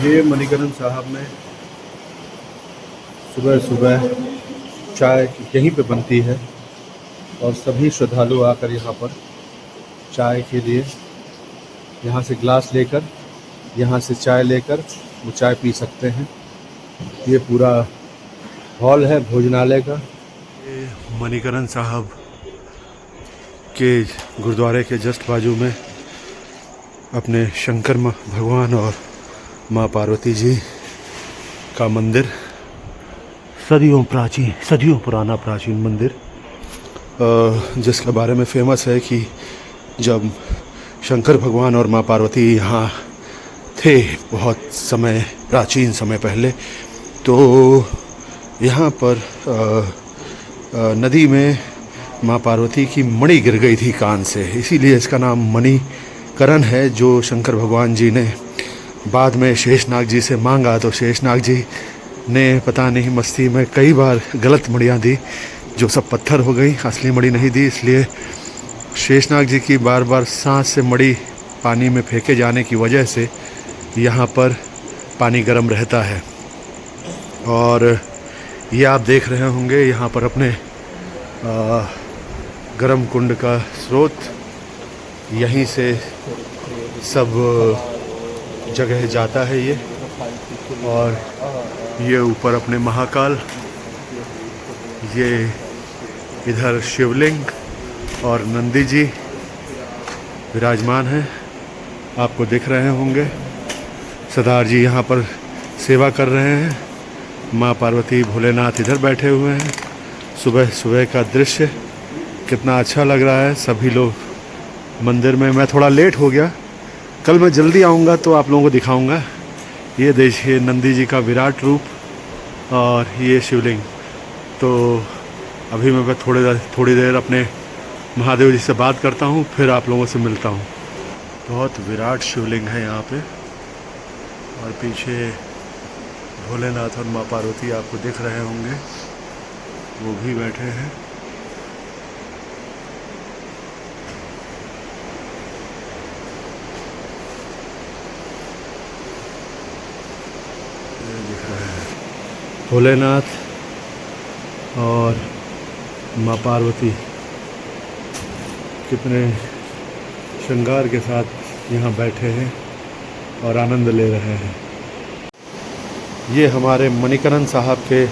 ये मणिकरण साहब में सुबह सुबह चाय यहीं पे बनती है और सभी श्रद्धालु आकर यहाँ पर चाय के लिए यहाँ से ग्लास लेकर, यहाँ से चाय लेकर वो चाय पी सकते हैं। ये पूरा हॉल है भोजनालय का। ये मणिकरण साहब के गुरुद्वारे के जस्ट बाजू में अपने शंकर भगवान और माँ पार्वती जी का मंदिर, सदियों पुराना प्राचीन मंदिर, जिसके बारे में फेमस है कि जब शंकर भगवान और माँ पार्वती यहाँ थे बहुत समय, प्राचीन समय पहले, तो यहाँ पर नदी में माँ पार्वती की मणि गिर गई थी कान से, इसीलिए इसका नाम मणिकरण है, जो शंकर भगवान जी ने बाद में शेषनाग जी से मांगा। तो शेषनाग जी ने पता नहीं मस्ती में कई बार गलत मणियाँ दी, जो सब पत्थर हो गई, असली मणि नहीं दी। इसलिए शेषनाग जी की बार बार सांस से मणि पानी में फेंके जाने की वजह से यहाँ पर पानी गर्म रहता है। और ये आप देख रहे होंगे यहाँ पर अपने गर्म कुंड का स्रोत, यहीं से सब जगह जाता है ये। और ये ऊपर अपने महाकाल, ये इधर शिवलिंग और नंदी जी विराजमान हैं, आपको दिख रहे होंगे। सरदार जी यहाँ पर सेवा कर रहे हैं, माँ पार्वती भोलेनाथ इधर बैठे हुए हैं। सुबह सुबह का दृश्य कितना अच्छा लग रहा है। सभी लोग मंदिर में, मैं थोड़ा लेट हो गया, कल मैं जल्दी आऊँगा तो आप लोगों को दिखाऊँगा। ये देखिए नंदी जी का विराट रूप और ये शिवलिंग। तो अभी मैं थोड़ी देर अपने महादेव जी से बात करता हूँ, फिर आप लोगों से मिलता हूँ। बहुत विराट शिवलिंग है यहाँ पे, और पीछे भोलेनाथ और माँ पार्वती आपको दिख रहे होंगे, वो भी बैठे हैं। ये दिख रहे हैं भोलेनाथ और माँ पार्वती कितने श्रृंगार के साथ यहाँ बैठे हैं और आनंद ले रहे हैं। ये हमारे मणिकरण साहब के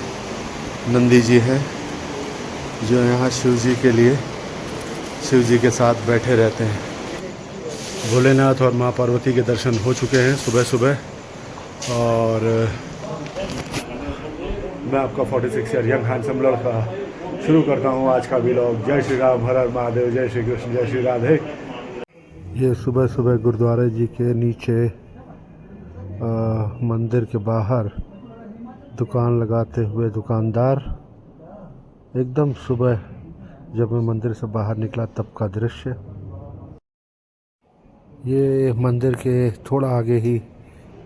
नंदी जी हैं, जो यहाँ शिव जी के लिए, शिव जी के साथ बैठे रहते हैं। भोलेनाथ और माँ पार्वती के दर्शन हो चुके हैं सुबह सुबह, और मैं आपका 46 ईयर यंग हैंडसम लड़का शुरू करता हूँ आज का व्लॉग। जय श्री राम, हर हर महादेव, जय श्री कृष्ण, जय श्री राधे। ये सुबह सुबह गुरुद्वारे जी के नीचे मंदिर के बाहर दुकान लगाते हुए दुकानदार, एकदम सुबह जब मैं मंदिर से बाहर निकला तब का दृश्य। ये मंदिर के थोड़ा आगे ही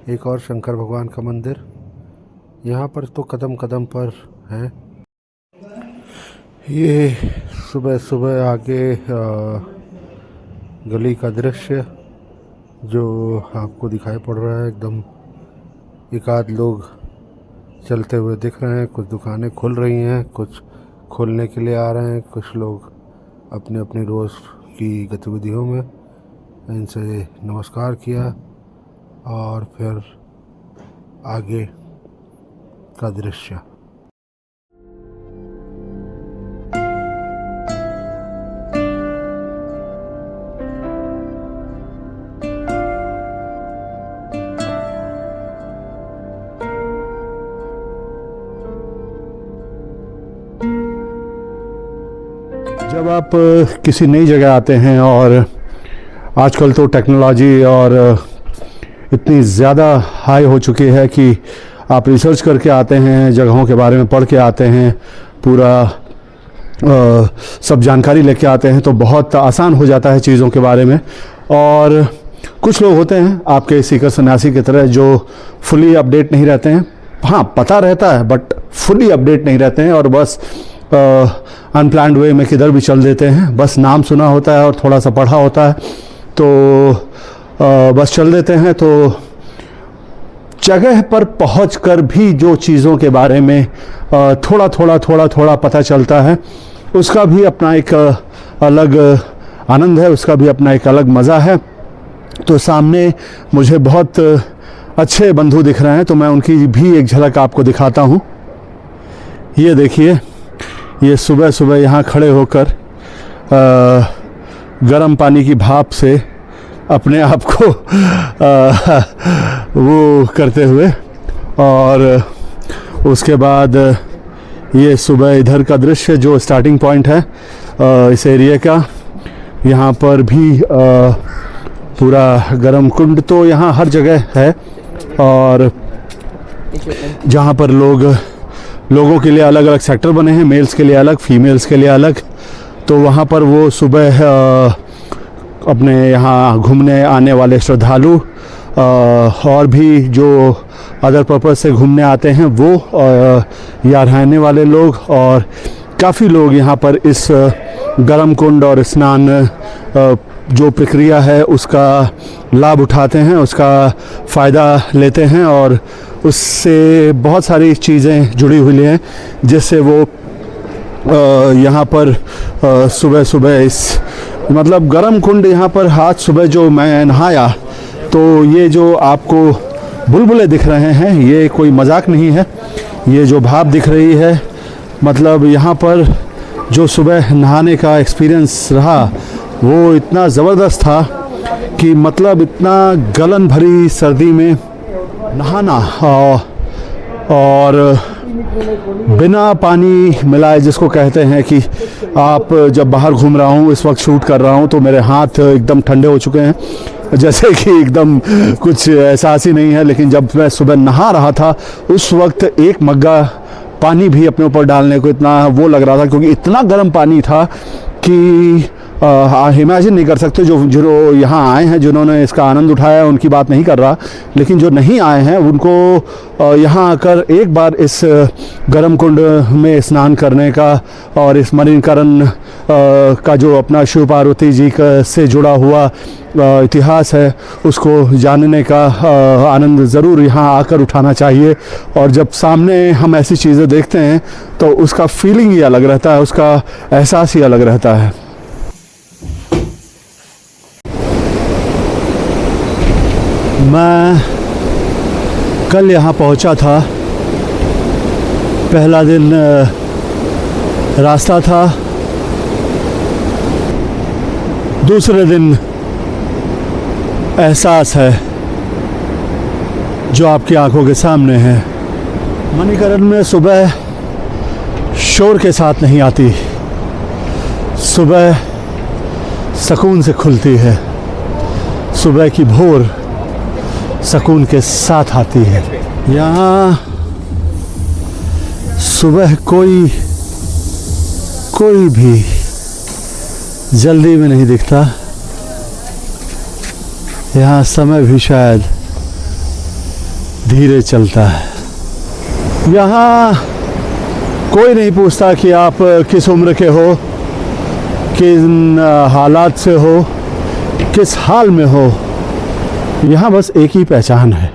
एक और शंकर भगवान का मंदिर, यहाँ पर तो कदम कदम पर हैं। ये सुबह सुबह आगे गली का दृश्य जो आपको दिखाई पड़ रहा है, एकदम एक आध लोग चलते हुए दिख रहे हैं, कुछ दुकानें खुल रही हैं, कुछ खोलने के लिए आ रहे हैं, कुछ लोग अपने अपनी रोज़ की गतिविधियों में। इनसे नमस्कार किया और फिर आगे का दृश्य। जब आप किसी नई जगह आते हैं, और आजकल तो टेक्नोलॉजी और इतनी ज़्यादा हाई हो चुकी है कि आप रिसर्च करके आते हैं, जगहों के बारे में पढ़ के आते हैं, पूरा सब जानकारी लेके आते हैं, तो बहुत आसान हो जाता है चीज़ों के बारे में। और कुछ लोग होते हैं आपके सीकर सन्यासी की तरह जो फुली अपडेट नहीं रहते हैं। हाँ, पता रहता है बट फुली अपडेट नहीं रहते हैं, और बस अनप्लान्ड वे में किधर भी चल देते हैं। बस नाम सुना होता है और थोड़ा सा पढ़ा होता है तो बस चल देते हैं। तो जगह पर पहुंचकर भी जो चीज़ों के बारे में थोड़ा थोड़ा पता चलता है, उसका भी अपना एक अलग आनंद है, उसका भी अपना एक अलग मज़ा है। तो सामने मुझे बहुत अच्छे बंधु दिख रहे हैं, तो मैं उनकी भी एक झलक आपको दिखाता हूँ। ये देखिए, ये सुबह सुबह यहाँ खड़े होकर गर्म पानी की भाप से अपने आप को वो करते हुए, और उसके बाद ये सुबह इधर का दृश्य जो स्टार्टिंग पॉइंट है इस एरिया का, यहाँ पर भी पूरा गर्म कुंड तो यहाँ हर जगह है, और जहाँ पर लोगों के लिए अलग अलग सेक्टर बने हैं, मेल्स के लिए अलग, फीमेल्स के लिए अलग। तो वहाँ पर वो सुबह अपने यहाँ घूमने आने वाले श्रद्धालु और भी जो अदर पर्पज़ से घूमने आते हैं वो, या रहने वाले लोग, और काफ़ी लोग यहाँ पर इस गर्म कुंड और स्नान जो प्रक्रिया है उसका लाभ उठाते हैं, उसका फ़ायदा लेते हैं, और उससे बहुत सारी चीज़ें जुड़ी हुई हैं जिससे वो यहाँ पर सुबह सुबह इस मतलब गर्म कुंड यहाँ पर आज सुबह जो मैं नहाया, तो ये जो आपको बुलबुले दिख रहे हैं ये कोई मजाक नहीं है। ये जो भाप दिख रही है, मतलब यहाँ पर जो सुबह नहाने का एक्सपीरियंस रहा वो इतना ज़बरदस्त था कि मतलब इतना गलन भरी सर्दी में नहाना और बिना पानी मिलाए, जिसको कहते हैं कि आप जब बाहर घूम रहा हूँ, इस वक्त शूट कर रहा हूँ तो मेरे हाथ एकदम ठंडे हो चुके हैं, जैसे कि एकदम कुछ एहसास ही नहीं है। लेकिन जब मैं सुबह नहा रहा था उस वक्त एक मग्गा पानी भी अपने ऊपर डालने को इतना वो लग रहा था, क्योंकि इतना गर्म पानी था कि इमेजिन नहीं कर सकते। जो यहाँ आए हैं, जिन्होंने इसका आनंद उठाया, उनकी बात नहीं कर रहा, लेकिन जो नहीं आए हैं उनको यहाँ आकर एक बार इस गर्म कुंड में स्नान करने का और इस मणिकरण का जो अपना शिव पार्वती जी से जुड़ा हुआ इतिहास है उसको जानने का आनंद ज़रूर यहाँ आकर उठाना चाहिए। और जब सामने हम ऐसी चीज़ें देखते हैं तो उसका फीलिंग ही अलग रहता है, उसका एहसास ही अलग रहता है। मैं कल यहाँ पहुँचा था, पहला दिन रास्ता था, दूसरे दिन एहसास है जो आपकी आंखों के सामने है। मणिकरण में सुबह शोर के साथ नहीं आती, सुबह सुकून से खुलती है, सुबह की भोर सुकून के साथ आती है। यहाँ सुबह कोई भी जल्दी में नहीं दिखता, यहाँ समय भी शायद धीरे चलता है। यहाँ कोई नहीं पूछता कि आप किस उम्र के हो, किन हालात से हो, किस हाल में हो। यहाँ बस एक ही पहचान है,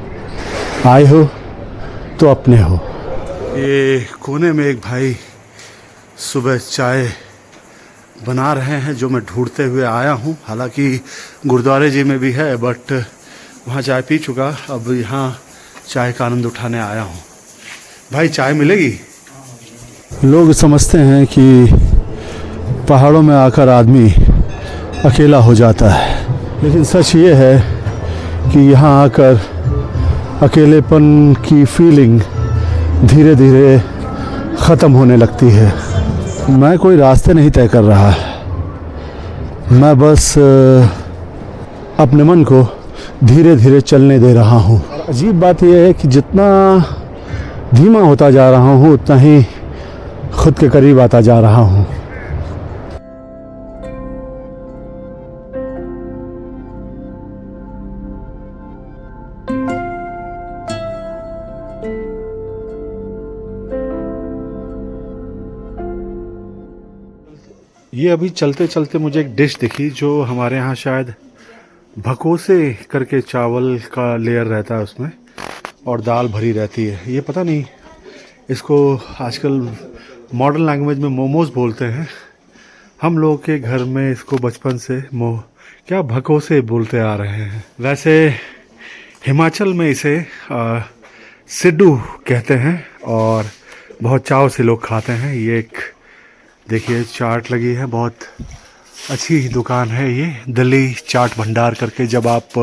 आए हो तो अपने हो। ये कोने में एक भाई सुबह चाय बना रहे हैं जो मैं ढूंढते हुए आया हूँ। हालांकि गुरुद्वारे जी में भी है, बट वहाँ चाय पी चुका, अब यहाँ चाय का आनंद उठाने आया हूँ। भाई चाय मिलेगी? लोग समझते हैं कि पहाड़ों में आकर आदमी अकेला हो जाता है, लेकिन सच ये है कि यहाँ आकर अकेलेपन की फीलिंग धीरे धीरे ख़त्म होने लगती है। मैं कोई रास्ते नहीं तय कर रहा, मैं बस अपने मन को धीरे धीरे चलने दे रहा हूँ। अजीब बात यह है कि जितना धीमा होता जा रहा हूँ उतना ही खुद के करीब आता जा रहा हूँ। ये अभी चलते चलते मुझे एक डिश दिखी जो हमारे यहाँ शायद भकोसे करके चावल का लेयर रहता है उसमें, और दाल भरी रहती है। ये पता नहीं, इसको आजकल मॉडर्न लैंग्वेज में मोमोज बोलते हैं। हम लोग के घर में इसको बचपन से भकोसे बोलते आ रहे हैं। वैसे हिमाचल में इसे सिड्डू कहते हैं और बहुत चाव से लोग खाते हैं। ये एक देखिए चाट लगी है, बहुत अच्छी दुकान है ये, दिल्ली चाट भंडार करके। जब आप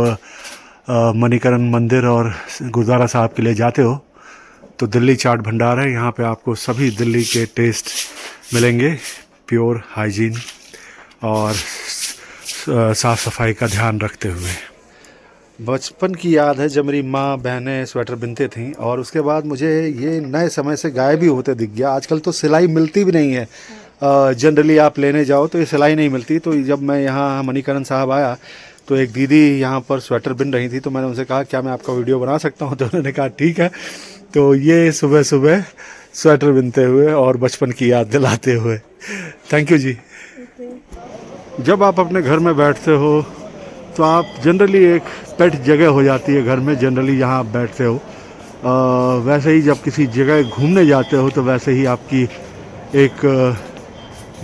मणिकरण मंदिर और गुरुद्वारा साहब के लिए जाते हो तो दिल्ली चाट भंडार है। यहाँ पे आपको सभी दिल्ली के टेस्ट मिलेंगे, प्योर हाइजीन और साफ़ सफाई का ध्यान रखते हुए। बचपन की याद है जब मेरी माँ बहनें स्वेटर बुनते थीं, और उसके बाद मुझे ये नए समय से गायब भी होते दिख गया। आजकल तो सिलाई मिलती भी नहीं है। जनरली आप लेने जाओ तो ये सिलाई नहीं मिलती। तो जब मैं यहाँ मणिकरण साहब आया तो एक दीदी यहाँ पर स्वेटर बुन रही थी, तो मैंने उनसे कहा क्या मैं आपका वीडियो बना सकता हूँ? तो उन्होंने कहा ठीक है। तो ये सुबह सुबह स्वेटर बुनते हुए और बचपन की याद दिलाते हुए। थैंक यू जी। जब आप अपने घर में बैठते हो तो आप जनरली एक पेट जगह हो जाती है घर में, जनरली यहाँ आप बैठते हो। वैसे ही जब किसी जगह घूमने जाते हो तो वैसे ही आपकी एक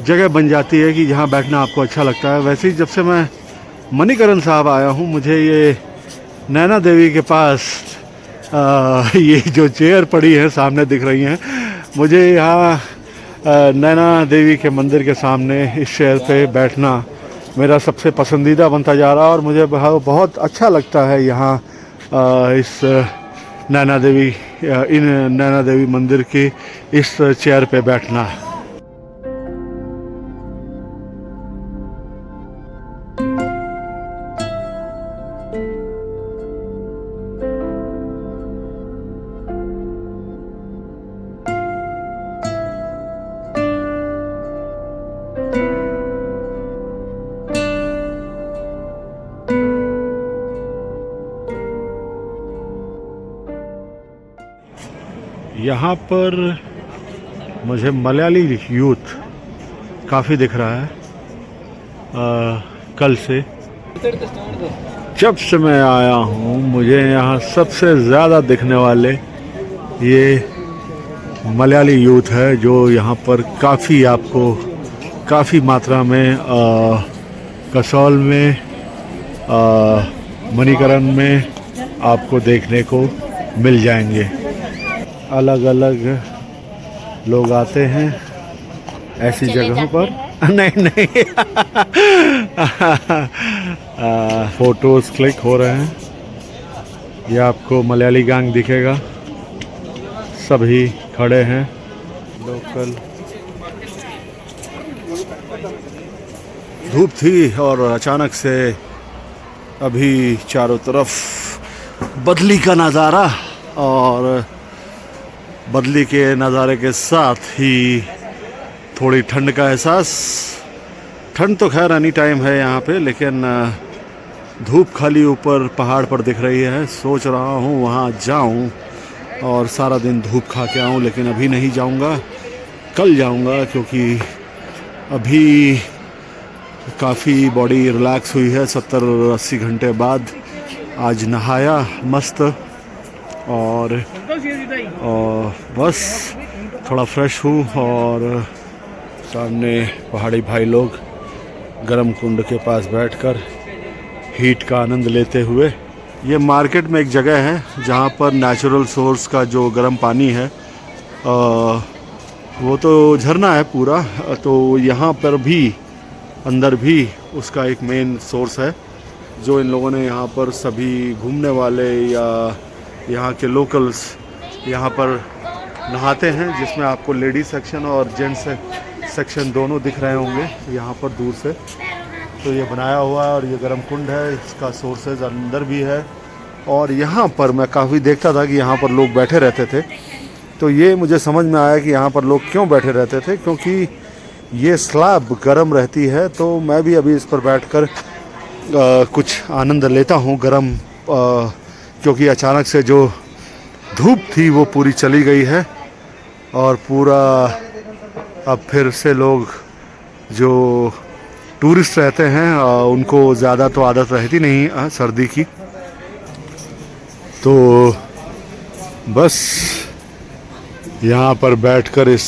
जगह बन जाती है कि जहाँ बैठना आपको अच्छा लगता है। वैसे ही जब से मैं मणिकरण साहब आया हूँ, मुझे ये नैना देवी के पास ये जो चेयर पड़ी है सामने दिख रही हैं, मुझे यहाँ नैना देवी के मंदिर के सामने इस चेयर पे बैठना मेरा सबसे पसंदीदा बनता जा रहा है। और मुझे बहुत अच्छा लगता है यहाँ इस नैना देवी मंदिर की इस चेयर पे बैठना। यहाँ पर मुझे मलयाली यूथ काफ़ी दिख रहा है। कल से जब से मैं आया हूँ मुझे यहाँ सबसे ज़्यादा दिखने वाले ये मलयाली यूथ है, जो यहाँ पर काफ़ी मात्रा में कसौल में, मणिकरण में आपको देखने को मिल जाएंगे। अलग अलग लोग आते हैं ऐसी जगहों पर। नहीं फोटोज़ क्लिक हो रहे हैं। ये आपको मलयाली गैंग दिखेगा, सभी खड़े हैं लोकल। धूप थी और अचानक से अभी चारों तरफ बदली का नज़ारा, और बदली के नज़ारे के साथ ही थोड़ी ठंड का एहसास। ठंड तो खैर एनी टाइम है यहाँ पे, लेकिन धूप खाली ऊपर पहाड़ पर दिख रही है। सोच रहा हूँ वहाँ जाऊँ और सारा दिन धूप खा के आऊँ, लेकिन अभी नहीं जाऊँगा, कल जाऊँगा, क्योंकि अभी काफ़ी बॉडी रिलैक्स हुई है 70-80 घंटे बाद। आज नहाया मस्त और बस थोड़ा फ्रेश हूँ, और सामने पहाड़ी भाई लोग गर्म कुंड के पास बैठकर हीट का आनंद लेते हुए। ये मार्केट में एक जगह है जहाँ पर नेचुरल सोर्स का जो गर्म पानी है, वो तो झरना है पूरा, तो यहाँ पर भी अंदर भी उसका एक मेन सोर्स है, जो इन लोगों ने यहाँ पर सभी घूमने वाले या यहाँ के लोकल्स यहाँ पर नहाते हैं, जिसमें आपको लेडीज सेक्शन और जेंट्स सेक्शन दोनों दिख रहे होंगे यहाँ पर दूर से। तो ये बनाया हुआ है और ये गर्म कुंड है, इसका सोर्सेज अंदर भी है। और यहाँ पर मैं काफ़ी देखता था कि यहाँ पर लोग बैठे रहते थे, तो ये मुझे समझ में आया कि यहाँ पर लोग क्यों बैठे रहते थे, क्योंकि ये स्लैब गर्म रहती है। तो मैं भी अभी इस पर बैठकर कुछ आनंद लेता हूँ गर्म, क्योंकि अचानक से जो धूप थी वो पूरी चली गई है, और पूरा अब फिर से लोग जो टूरिस्ट रहते हैं उनको ज़्यादा तो आदत रहती नहीं सर्दी की, तो बस यहाँ पर बैठकर इस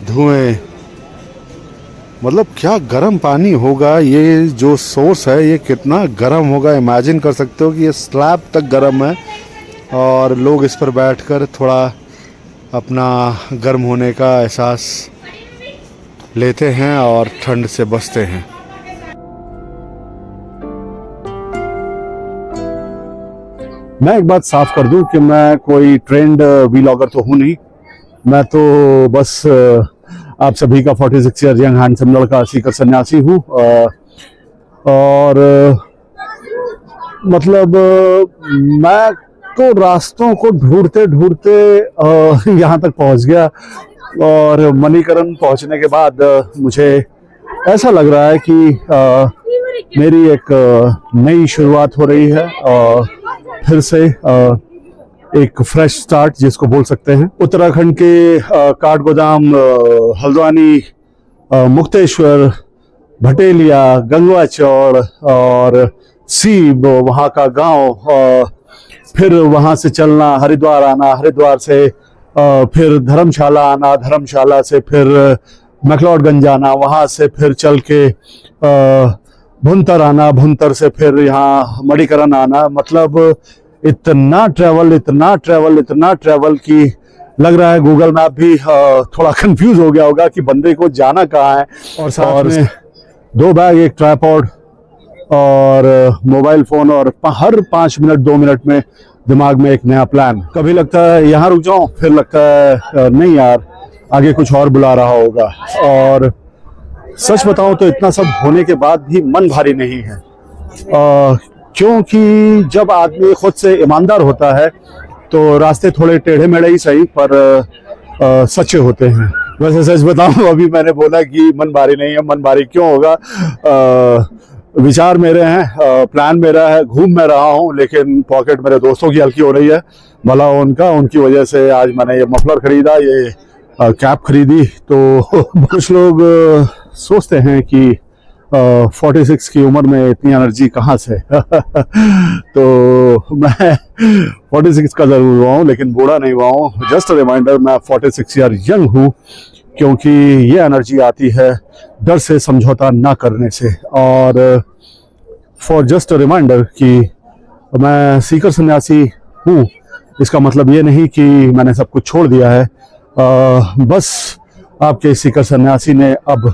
धुएं, मतलब क्या गर्म पानी होगा। ये जो सोर्स है ये कितना गर्म होगा, इमेजिन कर सकते हो कि ये स्लैब तक गर्म है और लोग इस पर बैठकर थोड़ा अपना गर्म होने का एहसास लेते हैं और ठंड से बचते हैं। मैं एक बात साफ कर दूं कि मैं कोई ट्रेंड व्लॉगर तो हूं नहीं। मैं तो बस आप सभी का 46 ईयर यंग हैंडसम लड़का सीकर सन्यासी हूँ। और मतलब मैं तो रास्तों को ढूंढते ढूंढते यहाँ तक पहुँच गया और मणिकरण पहुँचने के बाद मुझे ऐसा लग रहा है कि मेरी एक नई शुरुआत हो रही है और फिर से एक फ्रेश स्टार्ट जिसको बोल सकते हैं। उत्तराखंड के काठगोदाम, हल्द्वानी, मुक्तेश्वर, भटेलिया, गंगवा चौड़ और सीब वहाँ का गांव, फिर वहाँ से चलना हरिद्वार आना, हरिद्वार से फिर धर्मशाला आना, धर्मशाला से फिर मैक्लोडगंज आना, वहाँ से फिर चल के भुंतर आना, भुंतर से फिर यहाँ मणिकरण आना। मतलब इतना ट्रैवल कि लग रहा है गूगल मैप भी थोड़ा कंफ्यूज हो गया होगा कि बंदे को जाना कहाँ है। और साथ में 2 बैग, एक ट्राइपॉड और मोबाइल फोन, और हर 5 मिनट 2 मिनट में दिमाग में एक नया प्लान। कभी लगता है यहाँ रुक जाऊं, फिर लगता है नहीं यार आगे कुछ और बुला रहा होगा। और सच बताऊं तो इतना सब होने के बाद भी मन भारी नहीं है, क्योंकि जब आदमी खुद से ईमानदार होता है तो रास्ते थोड़े टेढ़े मेढ़े ही सही पर सच्चे होते हैं। वैसे सच बताऊं, अभी मैंने बोला कि मन भारी नहीं है, मन भारी क्यों होगा। विचार मेरे हैं, प्लान मेरा है, घूम मैं रहा हूं, लेकिन पॉकेट मेरे दोस्तों की हल्की हो रही है। भला उनकी वजह से आज मैंने ये मफलर खरीदा, ये कैप खरीदी। तो कुछ लोग सोचते हैं कि 46 की उम्र में इतनी एनर्जी कहाँ से तो मैं 46 का जरूर हुआ हूँ लेकिन बूढ़ा नहीं हुआ हूँ। जस्ट अ रिमाइंडर, मैं 46 ईयर यंग हूँ, क्योंकि ये एनर्जी आती है डर से समझौता ना करने से। और फॉर जस्ट अ रिमाइंडर कि मैं सीकर सन्यासी हूँ, इसका मतलब ये नहीं कि मैंने सब कुछ छोड़ दिया है। बस आपके सीकर सन्यासी ने अब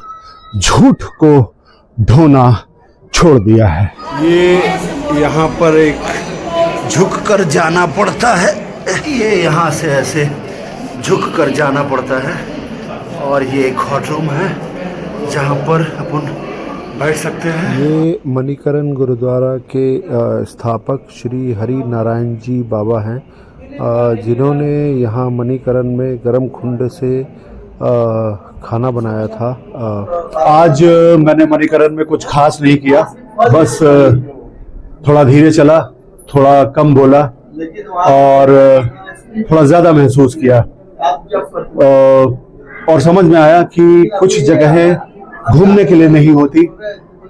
झूठ को ढोना छोड़ दिया है। ये यहाँ पर एक झुक कर जाना पड़ता है, ये यहाँ से ऐसे झुक कर जाना पड़ता है। और ये एक हॉट रूम है जहाँ पर अपन बैठ सकते हैं। ये मणिकरण गुरुद्वारा के स्थापक श्री हरि नारायण जी बाबा हैं, जिन्होंने यहाँ मणिकरण में गर्म कुंड से खाना बनाया था। आज मैंने मणिकरण में कुछ खास नहीं किया, बस थोड़ा धीरे चला, थोड़ा कम बोला और थोड़ा ज़्यादा महसूस किया। और समझ में आया कि कुछ जगहें घूमने के लिए नहीं होती,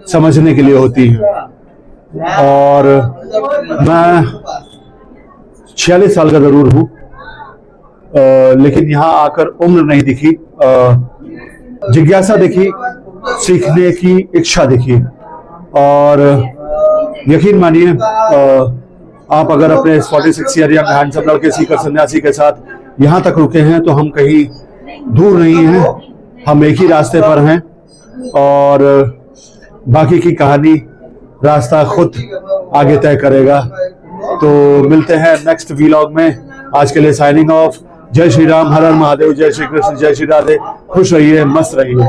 समझने के लिए होती हैं। और मैं 46 साल का ज़रूर हूँ, लेकिन यहाँ आकर उम्र नहीं दिखी, जिज्ञासा दिखी, सीखने की इच्छा दिखी। और यकीन मानिए, आप अगर अपने 46 ईयर यंग हैंडसम लड़के सीकर सन्यासी के साथ यहाँ तक रुके हैं तो हम कहीं दूर नहीं हैं, हम एक ही रास्ते पर हैं। और बाकी की कहानी रास्ता खुद आगे तय करेगा। तो मिलते हैं नेक्स्ट व्लॉग में। आज के लिए साइनिंग ऑफ। जय श्री राम, हर हर महादेव, जय श्री कृष्ण, जय श्री राधे। खुश रहिए, मस्त रहिए।